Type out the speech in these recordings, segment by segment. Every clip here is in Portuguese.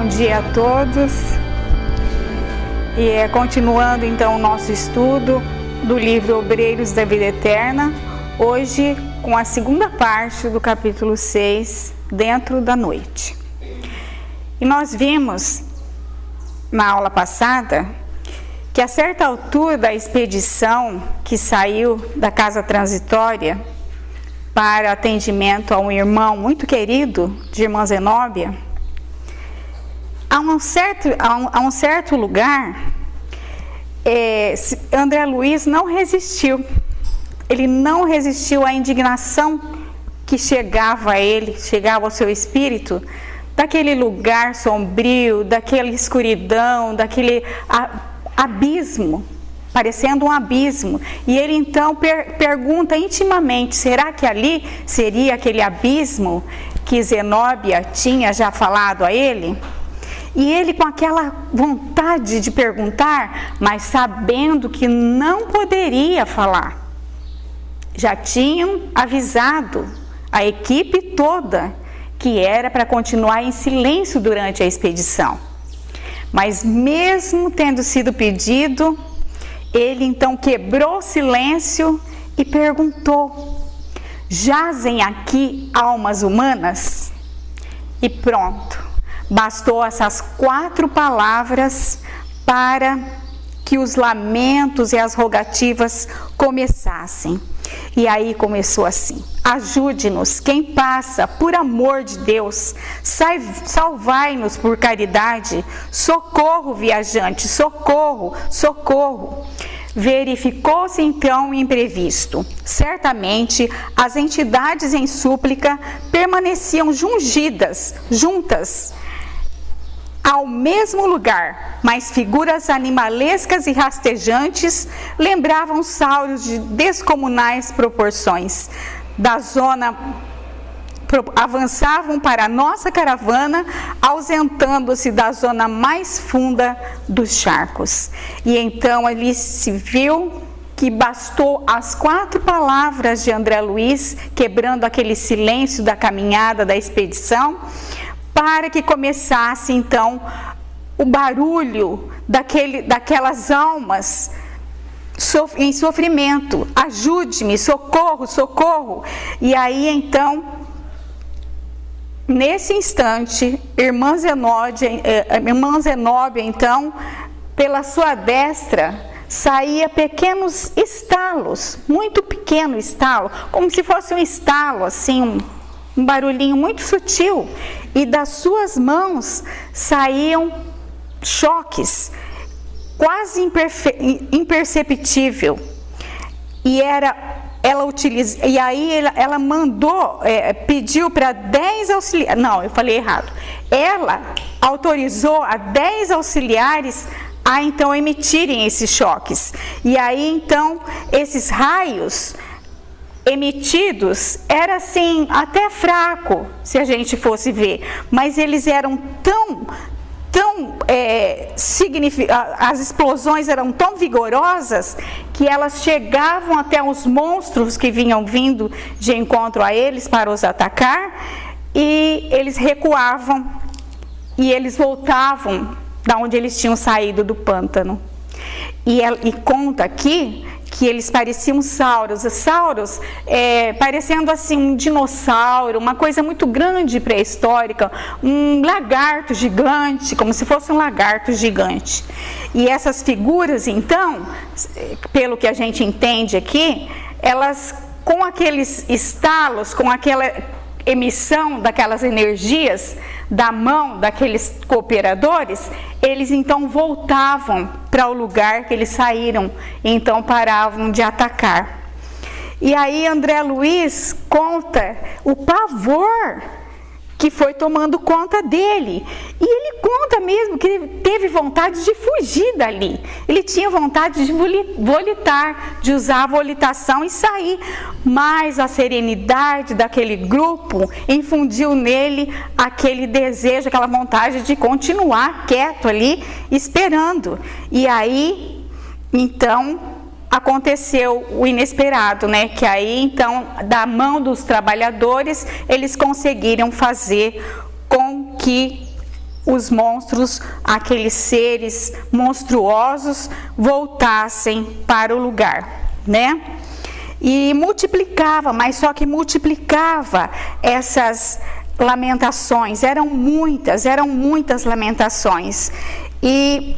Bom dia a todos. E continuando então o nosso estudo do livro Obreiros da Vida Eterna, hoje com a segunda parte do capítulo 6, Dentro da Noite. E nós vimos na aula passada que a certa altura da expedição que saiu da casa transitória para atendimento a um irmão muito querido de irmã Zenóbia, a um certo lugar, André Luiz não resistiu. Ele não resistiu à indignação que chegava a ele, chegava ao seu espírito, daquele lugar sombrio, daquela escuridão, daquele abismo, parecendo um abismo. E ele então pergunta intimamente, será que ali seria aquele abismo que Zenóbia tinha já falado a ele? E ele com aquela vontade de perguntar, mas sabendo que não poderia falar. Já tinham avisado a equipe toda que era para continuar em silêncio durante a expedição. Mas mesmo tendo sido pedido, ele então quebrou o silêncio e perguntou: jazem aqui almas humanas? E pronto. Bastou essas 4 palavras para que os lamentos e as rogativas começassem. E aí começou assim: ajude-nos, quem passa, por amor de Deus, salvai-nos por caridade, socorro viajante, socorro, socorro. Verificou-se então o imprevisto. Certamente as entidades em súplica permaneciam juntas ao mesmo lugar, mas figuras animalescas e rastejantes lembravam sauros de descomunais proporções. Da zona avançavam para a nossa caravana, ausentando-se da zona mais funda dos charcos. E então ali se viu que bastou as 4 palavras de André Luiz, quebrando aquele silêncio da caminhada da expedição, para que começasse então o barulho daquelas almas em sofrimento. Ajude-me, socorro, socorro. E aí então, nesse instante, irmã Zenóbia então, pela sua destra, saía pequenos estalos, muito pequeno estalo, como se fosse um estalo, assim, um barulhinho muito sutil, e das suas mãos saíam choques, quase imperceptível. E ela mandou, pediu para 10 auxiliares, não, eu falei errado, ela autorizou a 10 auxiliares a então emitirem esses choques. E aí então esses raios emitidos era assim até fraco, se a gente fosse ver, mas eles eram as explosões eram tão vigorosas que elas chegavam até os monstros que vinham vindo de encontro a eles para os atacar, e eles recuavam e eles voltavam da onde eles tinham saído do pântano. E conta aqui que eles pareciam sauros parecendo assim um dinossauro, uma coisa muito grande pré-histórica, um lagarto gigante, como se fosse um lagarto gigante. E essas figuras então, pelo que a gente entende aqui, elas com aqueles estalos, com aquela emissão daquelas energias da mão daqueles cooperadores, eles então voltavam para o lugar que eles saíram, então paravam de atacar. E aí André Luiz conta o pavor que foi tomando conta dele, e ele conta mesmo que ele teve vontade de fugir dali, ele tinha vontade de volitar, de usar a volitação e sair, mas a serenidade daquele grupo infundiu nele aquele desejo, aquela vontade de continuar quieto ali, esperando. E aí, então, aconteceu o inesperado, né? Que aí, então, da mão dos trabalhadores, eles conseguiram fazer com que os monstros, aqueles seres monstruosos, voltassem para o lugar, né? E multiplicava, mas só que multiplicava essas lamentações, eram muitas lamentações. E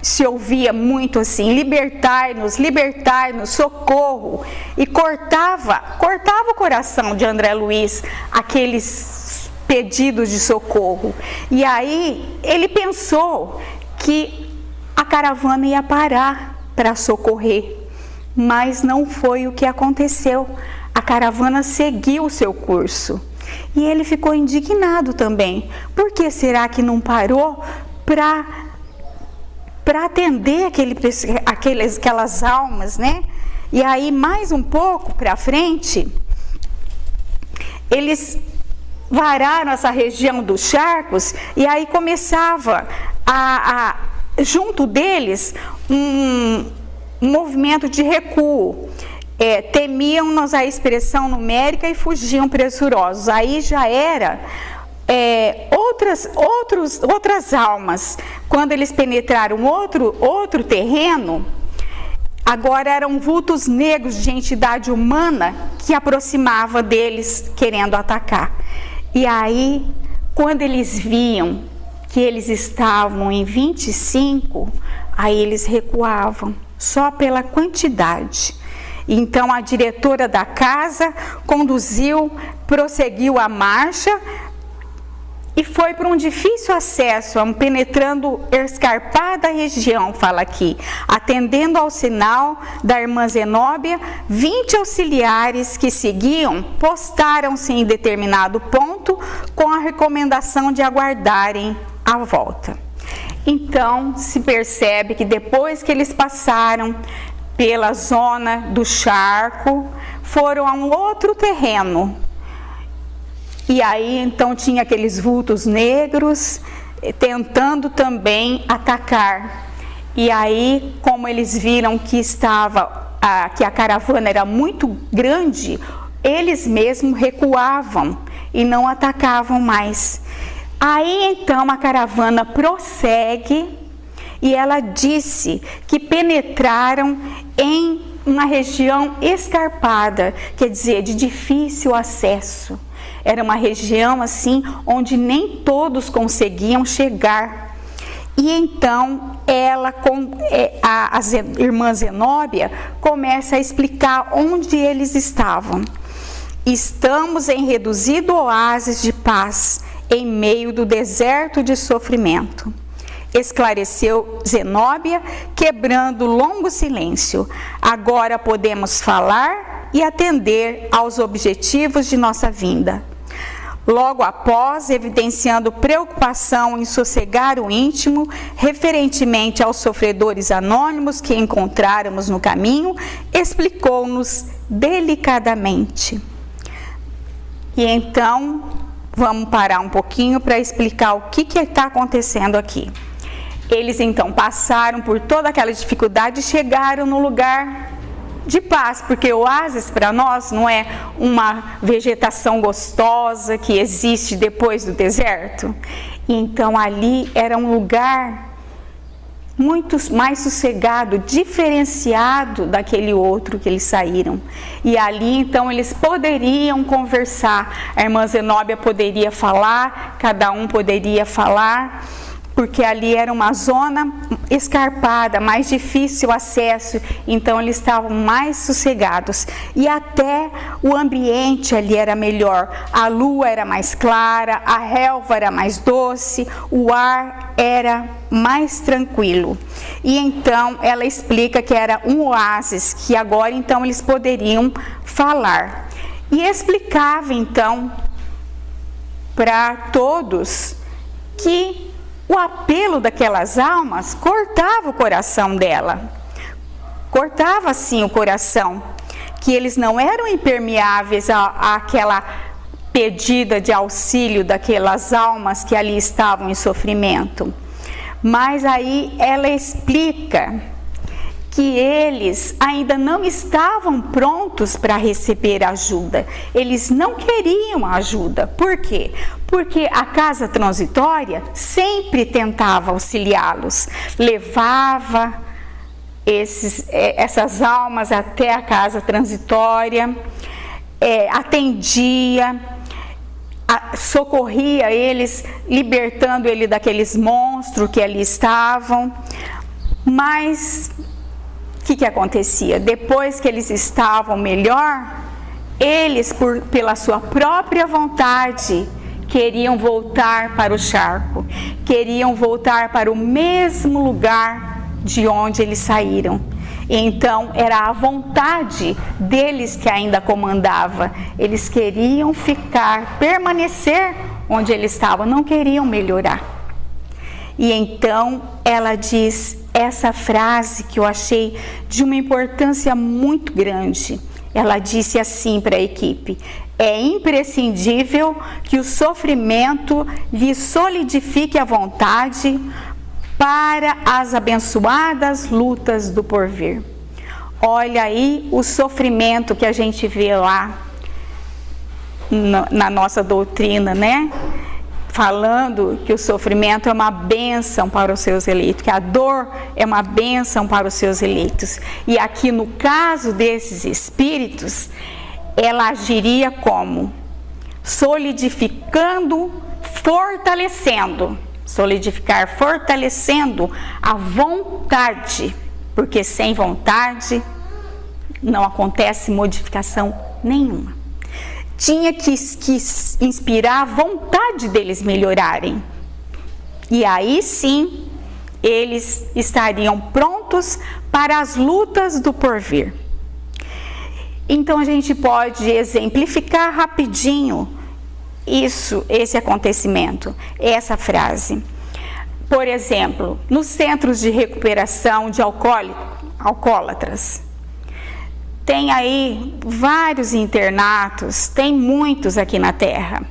se ouvia muito assim: libertai-nos, libertai-nos, socorro. E cortava o coração de André Luiz aqueles pedidos de socorro. E aí ele pensou que a caravana ia parar para socorrer, mas não foi o que aconteceu. A caravana seguiu o seu curso. E ele ficou indignado também. Por que será que não parou para atender aquelas almas, né? E aí, mais um pouco para frente, eles vararam essa região dos charcos, e aí começava junto deles um movimento de recuo. Temiam-nos a expressão numérica e fugiam pressurosos. Aí já era outras almas. Quando eles penetraram outro terreno, agora eram vultos negros de entidade humana que aproximava deles querendo atacar. E aí, quando eles viam que eles estavam em 25, aí eles recuavam, só pela quantidade. Então a diretora da casa prosseguiu a marcha e foi por um difícil acesso, penetrando escarpada região, fala aqui. Atendendo ao sinal da irmã Zenóbia, 20 auxiliares que seguiam postaram-se em determinado ponto com a recomendação de aguardarem a volta. Então se percebe que depois que eles passaram pela zona do charco, foram a um outro terreno. E aí então tinha aqueles vultos negros tentando também atacar. E aí, como eles viram que a caravana era muito grande, eles mesmos recuavam e não atacavam mais. Aí então a caravana prossegue e ela disse que penetraram em uma região escarpada, quer dizer, de difícil acesso. Era uma região assim onde nem todos conseguiam chegar. E então a irmã Zenóbia começa a explicar onde eles estavam. Estamos em reduzido oásis de paz, em meio do deserto de sofrimento, esclareceu Zenóbia, quebrando longo silêncio. Agora podemos falar e atender aos objetivos de nossa vinda. Logo após, evidenciando preocupação em sossegar o íntimo, referentemente aos sofredores anônimos que encontráramos no caminho, explicou-nos delicadamente. E então, vamos parar um pouquinho para explicar o que está acontecendo aqui. Eles então passaram por toda aquela dificuldade e chegaram no lugar de paz, porque o oásis para nós não é uma vegetação gostosa que existe depois do deserto. Então ali era um lugar muito mais sossegado, diferenciado daquele outro que eles saíram. E ali então eles poderiam conversar, a irmã Zenóbia poderia falar, cada um poderia falar, porque ali era uma zona escarpada, mais difícil acesso, então eles estavam mais sossegados. E até o ambiente ali era melhor, a lua era mais clara, a relva era mais doce, o ar era mais tranquilo. E então ela explica que era um oásis, que agora então eles poderiam falar. E explicava então para todos que o apelo daquelas almas cortava o coração dela, cortava assim o coração, que eles não eram impermeáveis àquela pedida de auxílio daquelas almas que ali estavam em sofrimento. Mas aí ela explica que eles ainda não estavam prontos para receber ajuda. Eles não queriam ajuda. Por quê? Porque a casa transitória sempre tentava auxiliá-los, levava essas almas até a casa transitória, atendia, socorria eles, libertando ele daqueles monstros que ali estavam. Mas o que acontecia? Depois que eles estavam melhor, eles, pela sua própria vontade, queriam voltar para o charco, queriam voltar para o mesmo lugar de onde eles saíram. Então era a vontade deles que ainda comandava. Eles queriam permanecer onde eles estavam, não queriam melhorar. E então ela diz essa frase que eu achei de uma importância muito grande. Ela disse assim para a equipe: é imprescindível que o sofrimento lhe solidifique a vontade para as abençoadas lutas do porvir. Olha aí o sofrimento que a gente vê lá na nossa doutrina, né? Falando que o sofrimento é uma bênção para os seus eleitos, que a dor é uma bênção para os seus eleitos. E aqui no caso desses espíritos, ela agiria como? Solidificando, fortalecendo. Solidificar, fortalecendo a vontade, porque sem vontade não acontece modificação nenhuma. Tinha que inspirar a vontade deles melhorarem. E aí sim, eles estariam prontos para as lutas do porvir. Então a gente pode exemplificar rapidinho esse acontecimento, essa frase. Por exemplo, nos centros de recuperação de alcoólatras, tem aí vários internatos, tem muitos aqui na Terra,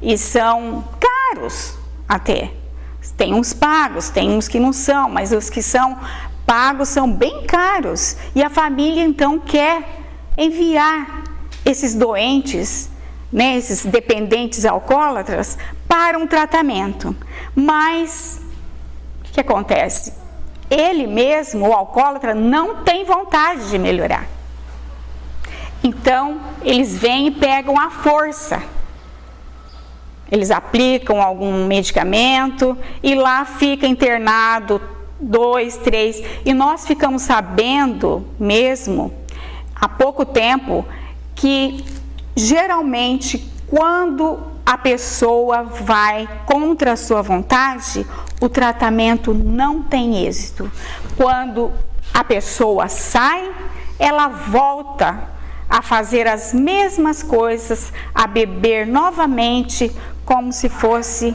e são caros até. Tem uns pagos, tem uns que não são, mas os que são pagos são bem caros. E a família então quer enviar esses doentes, né, esses dependentes alcoólatras, para um tratamento. Mas o que acontece? Ele mesmo, o alcoólatra, não tem vontade de melhorar. Então, eles vêm e pegam à força. Eles aplicam algum medicamento e lá fica internado 2, 3. E nós ficamos sabendo mesmo, há pouco tempo, que geralmente quando a pessoa vai contra a sua vontade, o tratamento não tem êxito. Quando a pessoa sai, ela volta a fazer as mesmas coisas, a beber novamente, como se fosse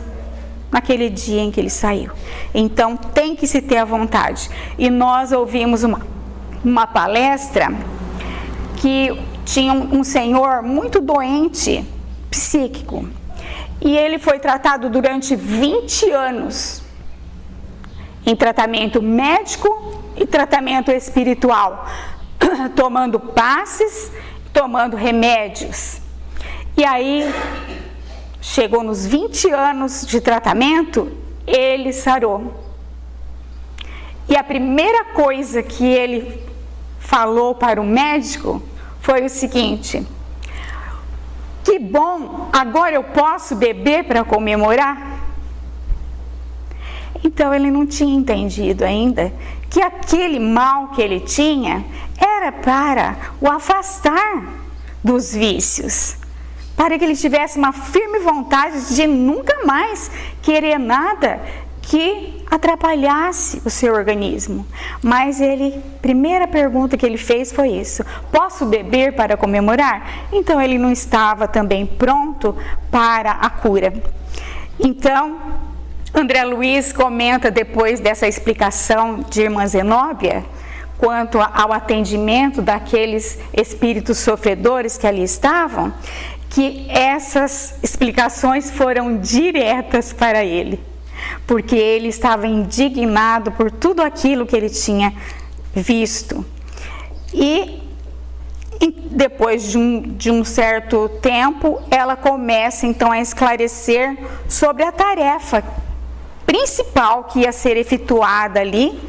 naquele dia em que ele saiu. Então tem que se ter a vontade. E nós ouvimos uma palestra que tinha um senhor muito doente, psíquico, e ele foi tratado durante 20 anos em tratamento médico e tratamento espiritual, tomando passes, tomando remédios. E aí, chegou nos 20 anos de tratamento, ele sarou. E a primeira coisa que ele falou para o médico foi o seguinte: que bom, agora eu posso beber para comemorar? Então ele não tinha entendido ainda que aquele mal que ele tinha era para o afastar dos vícios, para que ele tivesse uma firme vontade de nunca mais querer nada que atrapalhasse o seu organismo. Mas primeira pergunta que ele fez foi isso: posso beber para comemorar? Então ele não estava também pronto para a cura. Então, André Luiz comenta depois dessa explicação de irmã Zenóbia, quanto ao atendimento daqueles espíritos sofredores que ali estavam, que essas explicações foram diretas para ele, porque ele estava indignado por tudo aquilo que ele tinha visto. E depois de um certo tempo, ela começa então a esclarecer sobre a tarefa principal que ia ser efetuada ali,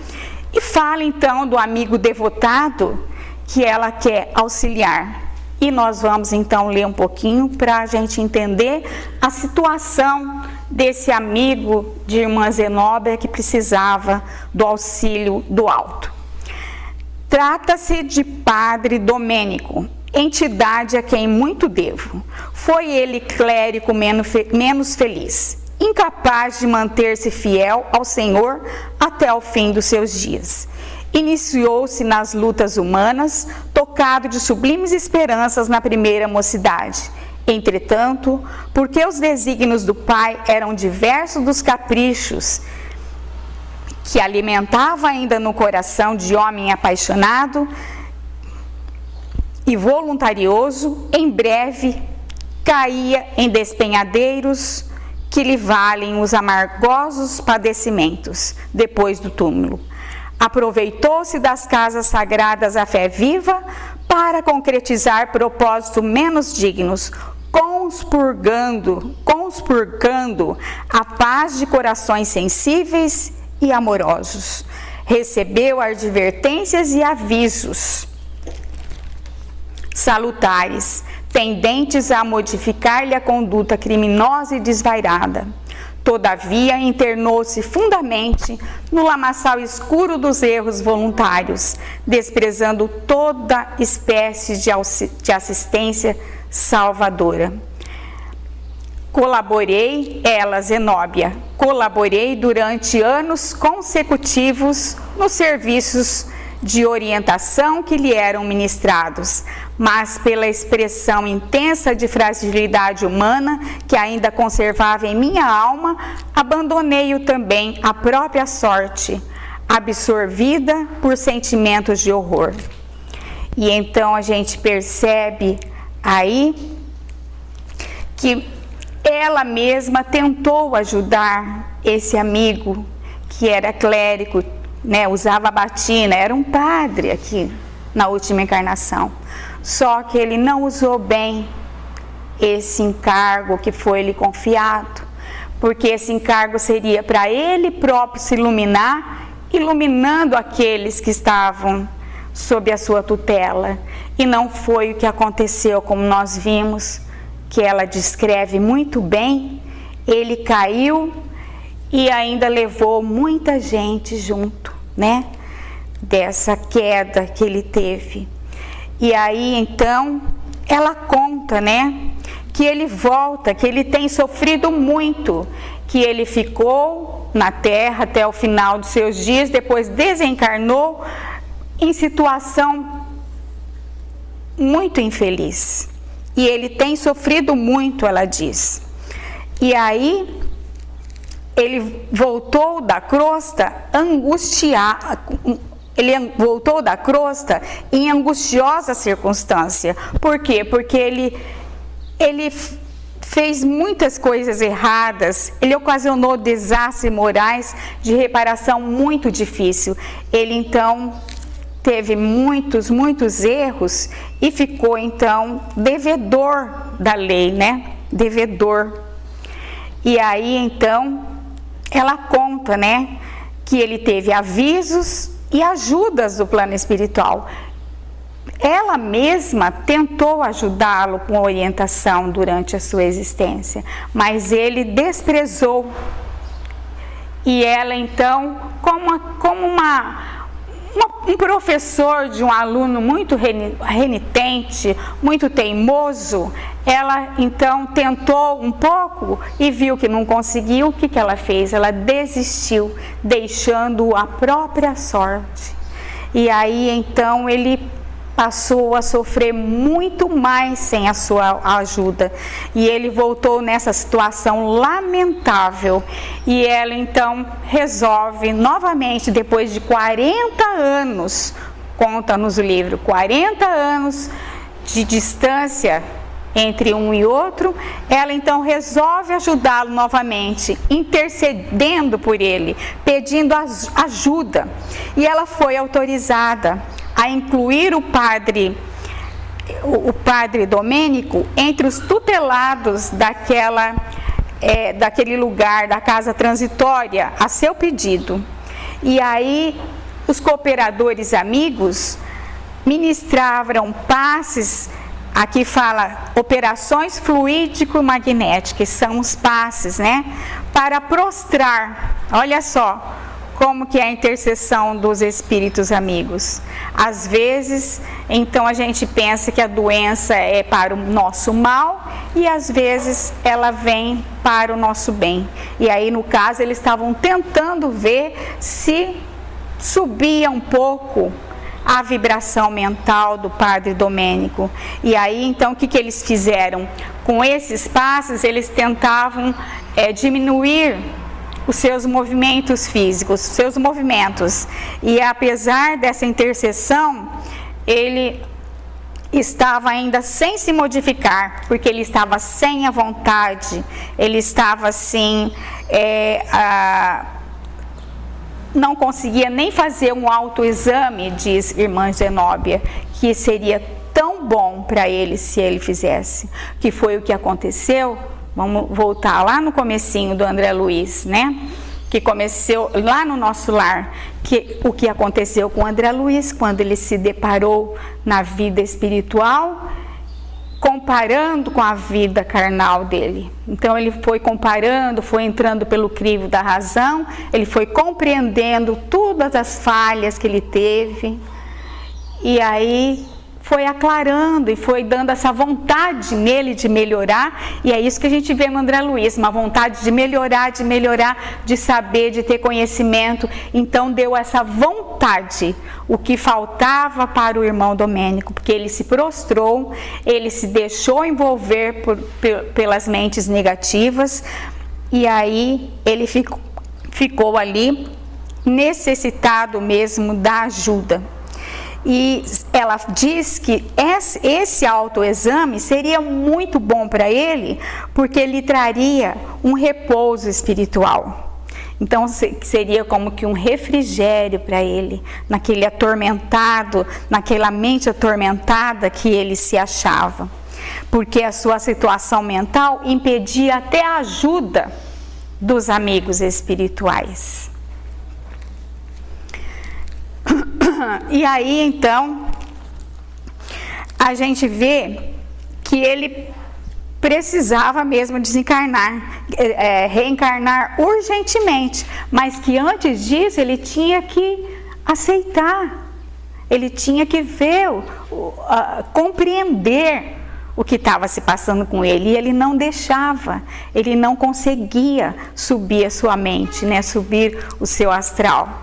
e fala então do amigo devotado que ela quer auxiliar. E nós vamos então ler um pouquinho para a gente entender a situação desse amigo de irmã Zenóbia que precisava do auxílio do alto. Trata-se de Padre Domênico, entidade a quem muito devo. Foi ele clérigo menos feliz, incapaz de manter-se fiel ao Senhor até o fim dos seus dias. Iniciou-se nas lutas humanas, tocado de sublimes esperanças na primeira mocidade. Entretanto, porque os desígnios do Pai eram diversos dos caprichos que alimentava ainda no coração de homem apaixonado e voluntarioso, em breve caía em despenhadeiros que lhe valem os amargosos padecimentos depois do túmulo. Aproveitou-se das casas sagradas à fé viva para concretizar propósitos menos dignos, conspurgando a paz de corações sensíveis e amorosos. Recebeu advertências e avisos salutares, tendentes a modificar-lhe a conduta criminosa e desvairada. Todavia, internou-se fundamente no lamaçal escuro dos erros voluntários, desprezando toda espécie de assistência salvadora. Zenóbia, colaborei durante anos consecutivos nos serviços de orientação que lhe eram ministrados, mas pela expressão intensa de fragilidade humana que ainda conservava em minha alma, abandonei-o também à própria sorte, absorvida por sentimentos de horror. E então a gente percebe aí que ela mesma tentou ajudar esse amigo que era clérigo, né, usava batina, era um padre aqui na última encarnação. Só que ele não usou bem esse encargo que foi lhe confiado, porque esse encargo seria para ele próprio se iluminar, iluminando aqueles que estavam sob a sua tutela. E não foi o que aconteceu, como nós vimos, que ela descreve muito bem. Ele caiu e ainda levou muita gente junto, né, dessa queda que ele teve. E aí então ela conta, né, que ele volta, que ele tem sofrido muito, que ele ficou na terra até o final dos seus dias, depois desencarnou em situação muito infeliz. E ele tem sofrido muito, ela diz. E aí ele voltou da crosta em angustiosa circunstância. Por quê? Porque ele fez muitas coisas erradas, ele ocasionou desastres morais de reparação muito difícil. Ele então teve muitos erros e ficou então devedor da lei, né? Devedor. E aí então ela conta, né, que ele teve avisos e ajudas do plano espiritual. Ela mesma tentou ajudá-lo com orientação durante a sua existência, mas ele desprezou. E ela então, como um professor de um aluno muito renitente, muito teimoso, ela então tentou um pouco e viu que não conseguiu. O que ela fez? Ela desistiu, deixando-o à própria sorte. E aí então ele passou a sofrer muito mais sem a sua ajuda. E ele voltou nessa situação lamentável. E ela então resolve novamente, depois de 40 anos, conta-nos o livro, 40 anos de distância entre um e outro, ela então resolve ajudá-lo novamente, intercedendo por ele, pedindo ajuda. E ela foi autorizada a incluir o padre Domênico entre os tutelados daquele lugar, da casa transitória, a seu pedido. E aí os cooperadores amigos ministravam passes, aqui fala operações fluídico-magnéticas, são os passes, né? Para prostrar, olha só como que é a intercessão dos espíritos amigos. Às vezes, então a gente pensa que a doença é para o nosso mal e às vezes ela vem para o nosso bem. E aí, no caso, eles estavam tentando ver se subia um pouco a vibração mental do padre Domênico. E aí, então, o que eles fizeram? Com esses passos, eles tentavam diminuir os seus movimentos físicos, os seus movimentos. E apesar dessa intercessão, ele estava ainda sem se modificar, porque ele estava sem a vontade, ele estava assim, não conseguia nem fazer um autoexame, diz irmã Zenóbia, que seria tão bom para ele se ele fizesse, que foi o que aconteceu. Vamos voltar lá no comecinho do André Luiz, né? Que começou lá no nosso lar, o que aconteceu com o André Luiz quando ele se deparou na vida espiritual, comparando com a vida carnal dele. Então ele foi comparando, foi entrando pelo crivo da razão, ele foi compreendendo todas as falhas que ele teve, e aí foi aclarando e foi dando essa vontade nele de melhorar. E é isso que a gente vê no André Luiz, uma vontade de melhorar, de saber, de ter conhecimento. Então deu essa vontade, o que faltava para o irmão Domênico, porque ele se prostrou, ele se deixou envolver pelas mentes negativas, e aí ele ficou ali necessitado mesmo da ajuda. E ela diz que esse autoexame seria muito bom para ele, porque ele traria um repouso espiritual. Então seria como que um refrigério para ele, naquele atormentado, naquela mente atormentada que ele se achava. Porque a sua situação mental impedia até a ajuda dos amigos espirituais. E aí, então, a gente vê que ele precisava mesmo desencarnar, reencarnar urgentemente, mas que antes disso ele tinha que aceitar, ele tinha que ver, compreender o que estava se passando com ele, e ele não deixava, ele não conseguia subir a sua mente, né, subir o seu astral.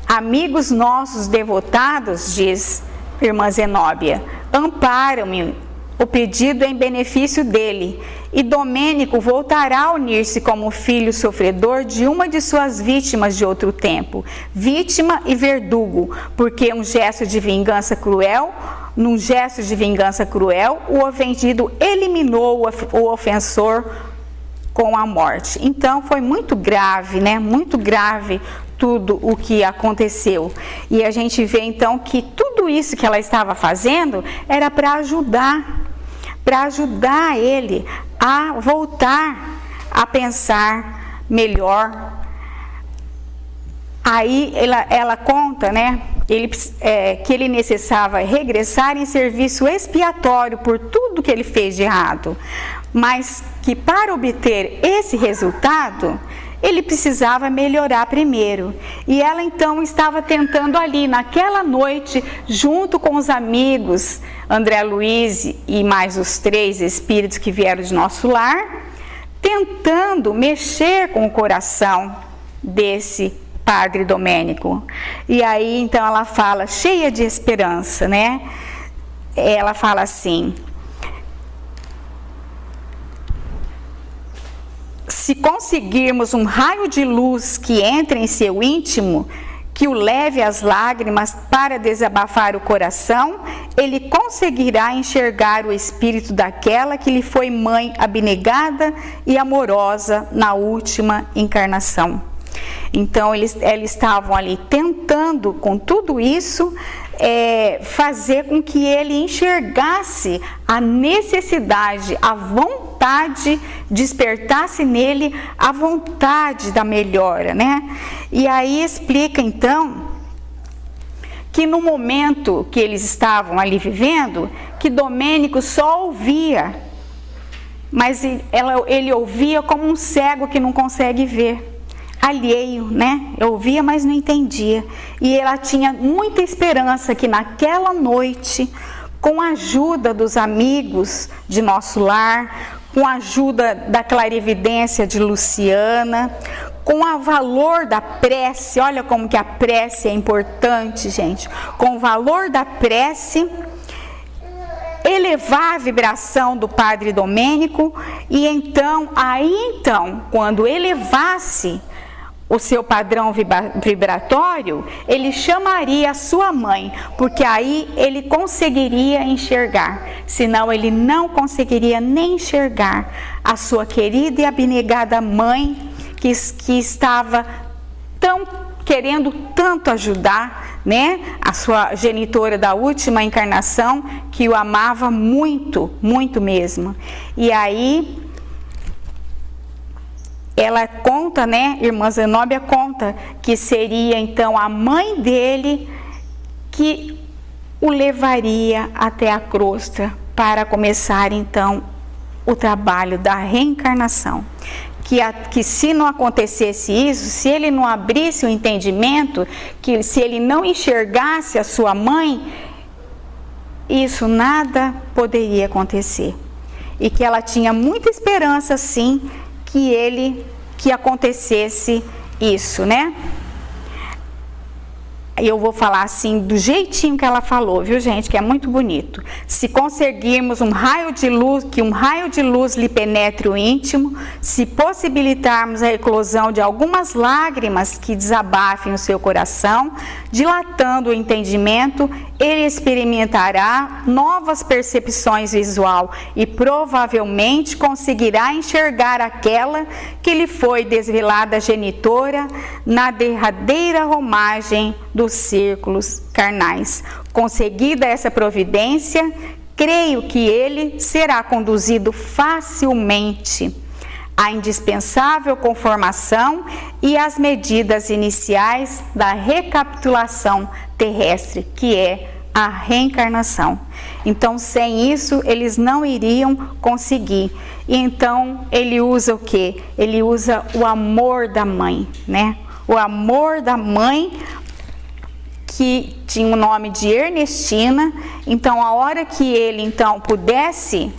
Amigos nossos devotados, diz irmã Zenóbia, amparam-me, o pedido é em benefício dele, e Domênico voltará a unir-se como filho sofredor de uma de suas vítimas de outro tempo, vítima e verdugo, porque num gesto de vingança cruel, o ofendido eliminou o ofensor com a morte. Então foi muito grave, né? Muito grave tudo o que aconteceu. E a gente vê então que tudo isso que ela estava fazendo era para ajudar ele a voltar a pensar melhor. Aí ela conta, né, que ele necessitava regressar em serviço expiatório por tudo que ele fez de errado, mas que para obter esse resultado ele precisava melhorar primeiro. E ela então estava tentando ali, naquela noite, junto com os amigos, André Luiz e mais os 3 espíritos que vieram de nosso lar, tentando mexer com o coração desse padre Domênico. E aí então ela fala, cheia de esperança, né? Ela fala assim: se conseguirmos um raio de luz que entre em seu íntimo, que o leve às lágrimas para desabafar o coração, ele conseguirá enxergar o espírito daquela que lhe foi mãe abnegada e amorosa na última encarnação. Então, eles estavam ali tentando, com tudo isso, fazer com que ele enxergasse a necessidade, a vontade, despertasse nele a vontade da melhora, né? E aí explica, então, que no momento que eles estavam ali vivendo, que Domênico só ouvia, mas ele ouvia como um cego que não consegue ver. Alheio, né? Eu ouvia, mas não entendia. E ela tinha muita esperança que naquela noite, com a ajuda dos amigos de nosso lar, com a ajuda da clarividência de Luciana, com o valor da prece, olha como que a prece é importante, gente. Com o valor da prece, elevar a vibração do Padre Domênico e então, quando elevasse o seu padrão vibratório, ele chamaria a sua mãe, porque aí ele conseguiria enxergar, senão ele não conseguiria nem enxergar a sua querida e abnegada mãe, que estava querendo tanto ajudar, né? A sua genitora da última encarnação, que o amava muito, muito mesmo. E aí ela conta, né, irmã Zenóbia conta que seria então a mãe dele que o levaria até a crosta para começar então o trabalho da reencarnação. Que se não acontecesse isso, se ele não abrisse o entendimento, que se ele não enxergasse a sua mãe, isso nada poderia acontecer. E que ela tinha muita esperança, sim, que acontecesse isso, né? Eu vou falar assim, do jeitinho que ela falou, viu, gente? Que é muito bonito. Se conseguirmos que um raio de luz lhe penetre o íntimo, se possibilitarmos a eclosão de algumas lágrimas que desabafem o seu coração, dilatando o entendimento, ele experimentará novas percepções visual e provavelmente conseguirá enxergar aquela que lhe foi desvelada genitora na derradeira romagem dos círculos carnais. Conseguida essa providência, creio que ele será conduzido facilmente à indispensável conformação e às medidas iniciais da recapitulação terrestre, que é a reencarnação. Então, sem isso, eles não iriam conseguir. E então, ele usa o quê? Ele usa o amor da mãe, né? O amor da mãe, que tinha o nome de Ernestina. Então, a hora que ele então pudesse,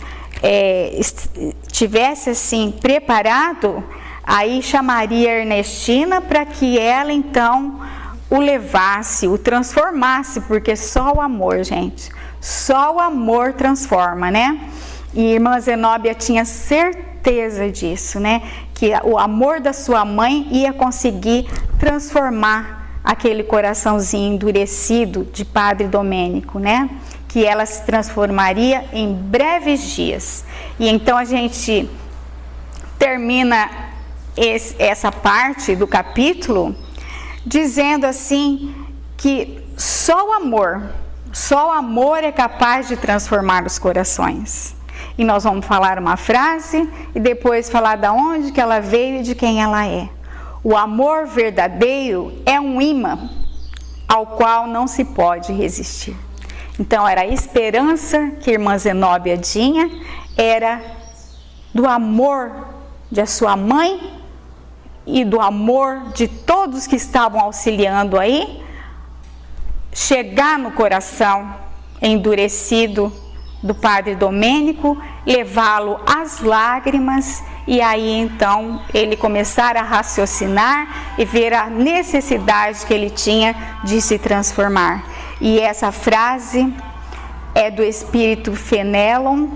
tivesse assim preparado, aí chamaria Ernestina para que ela então o levasse, o transformasse, porque só o amor, gente, só o amor transforma, né? E irmã Zenóbia tinha certeza disso, né? Que o amor da sua mãe ia conseguir transformar aquele coraçãozinho endurecido de Padre Domênico, né? Que ela se transformaria em breves dias. E então a gente termina essa parte do capítulo dizendo assim que só o amor é capaz de transformar os corações. E nós vamos falar uma frase e depois falar de onde que ela veio e de quem ela é. O amor verdadeiro é um imã ao qual não se pode resistir. Então, era a esperança que a irmã Zenóbia tinha, era do amor de sua mãe e do amor de todos que estavam auxiliando aí, chegar no coração endurecido do Padre Domênico, levá-lo às lágrimas e aí então ele começar a raciocinar e ver a necessidade que ele tinha de se transformar. E essa frase é do Espírito Fenelon,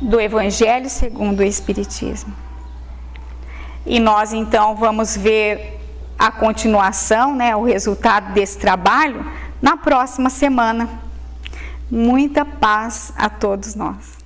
do Evangelho segundo o Espiritismo. E nós então vamos ver a continuação, né, o resultado desse trabalho na próxima semana. Muita paz a todos nós.